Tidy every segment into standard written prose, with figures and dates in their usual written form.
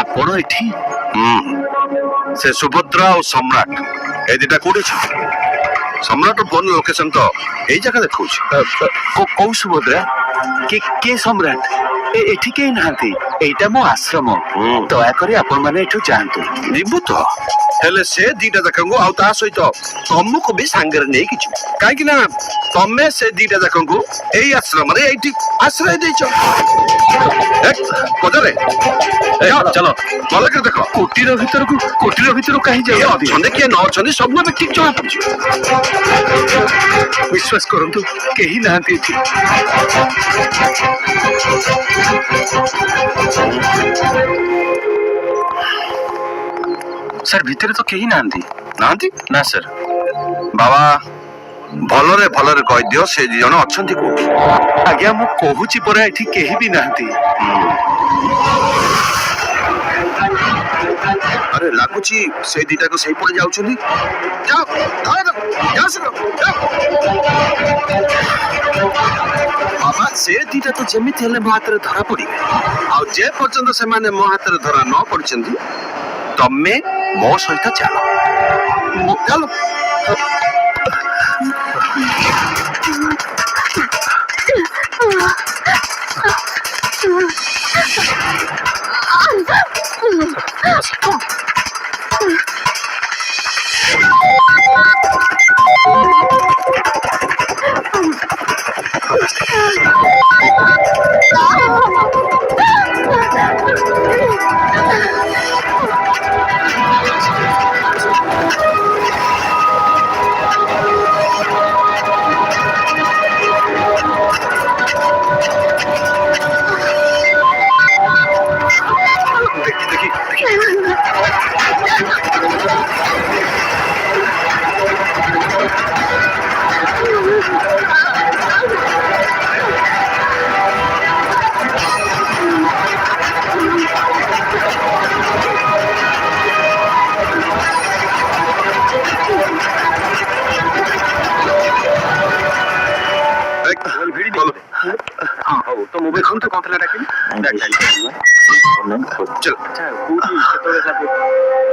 ଆପଣ ଏଠି? ସେ ସୁଭଦ୍ରା ଆଉ ସମ୍ରାଟ ଏ ଦିଟା କୋଉଠି ଅଛ? ସମ୍ରାଟ ଫୋନ ଲୋକେସନ ତ ଏଇ ଜାଗା ଦେଖଉଛି। କୋଉ ସୁଭଦ୍ରା? କିଏ ସମ୍ରାଟ? ଏଠି କେହି ନାହାନ୍ତି। ଏଇଟା ମୋ ଆଶ୍ରମ। ଦୟାକରି ଆପଣ ମାନେ ଏଠୁ ଯାଆନ୍ତୁ। ଯିବୁ ତ ହେଲେ ସେ ଦିଟା ଯାକଙ୍କୁ ଆଉ ତା ସହିତ ତମକୁ ବି ସାଙ୍ଗରେ ନେଇକି ଯିବୁ। କାହିଁକି ନା ତମେ ସେ ଦିଟା ଯାକଙ୍କୁ ଏଇ ଆଶ୍ରମରେ ଏଇଠି ଆଶ୍ରୟ ଦେଇଛ। ଚାଲ ଭଲକରି ଦେଖ କୁଟୀର ଭିତରକୁ କାହିଁ ଯାଉଛନ୍ତି? ଅଛନ୍ତି କିଏ ନ ଅଛନ୍ତି ସବୁ ଏବେ ଠିକ ଜଣା ପଡୁଛି। ବିଶ୍ୱାସ କରନ୍ତୁ କେହି ନାହାନ୍ତି ଏଠି। ସାର୍ ଭିତରେ ତ କେହି ନାହାନ୍ତି। ନାହାନ୍ତି? ନା ସାର୍। ବାବା ଭଲରେ ଭଲରେ କହିଦିଅ ସେ ଦି ଜଣ ଅଛନ୍ତି କୋଉଠି? ଆଜ୍ଞା ମୁଁ କହୁଛି ପରା ଏଠି କେହି ବି ନାହାନ୍ତି। ଆରେ ଲାଗୁଛି ସେ ଦିଟାକୁ ସେଇପଟେ ଯାଉଛନ୍ତି। ବାବା ସେ ଦିଟା ତ ଯେମିତି ହେଲେ ମୋ ହାତରେ ଧରା ପଡିବେ। ଆଉ ଯେ ପର୍ଯ୍ୟନ୍ତ ସେମାନେ ମୋ ହାତରେ ଧରା ନ ପଡିଛନ୍ତି ତମେ ମୋ ସହିତ ଚାଲ। ଚାଲ।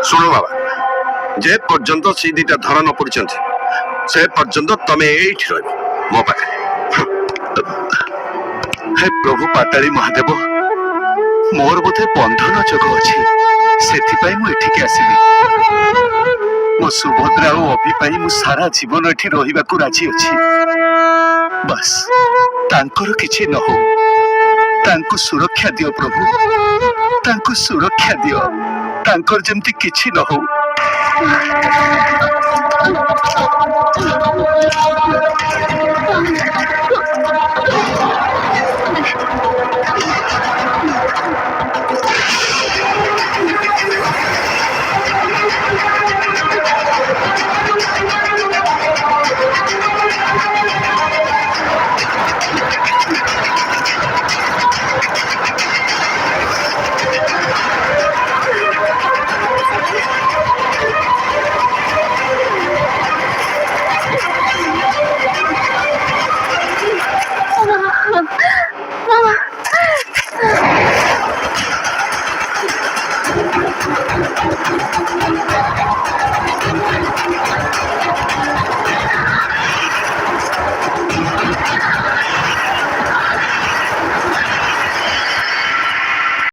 ଶୁଣ ବାବା ଯେ ପର୍ଯ୍ୟନ୍ତ ସେ ଦିଟା ଧରା ନ ପଡିଛନ୍ତି ସେ ପର୍ଯ୍ୟନ୍ତ ତମେ ଏଇଠି ରହିବ ମୋ ପାଖରେ। ହେ ପ୍ରଭୁ ପାତାଳି ମହାଦେବ, ମୋର ବୋଧେ ବନ୍ଧନ ଯୋଗ ଅଛି, ସେଥିପାଇଁ ମୁଁ ଏଠିକି ଆସିଲି। ମୋ ସୁଭଦ୍ରା ଓ ଅଭି ପାଇଁ ମୁଁ ସାରା ଜୀବନ ଏଠି ରହିବାକୁ ରାଜି ଅଛି। ବାସ୍ ତାଙ୍କର କିଛି ନ ହଉ। ତାଙ୍କୁ ସୁରକ୍ଷା ଦିଅ ପ୍ରଭୁ, ତାଙ୍କୁ ସୁରକ୍ଷା ଦିଅ। ତାଙ୍କର ଯେମିତି କିଛି ନ ହଉ।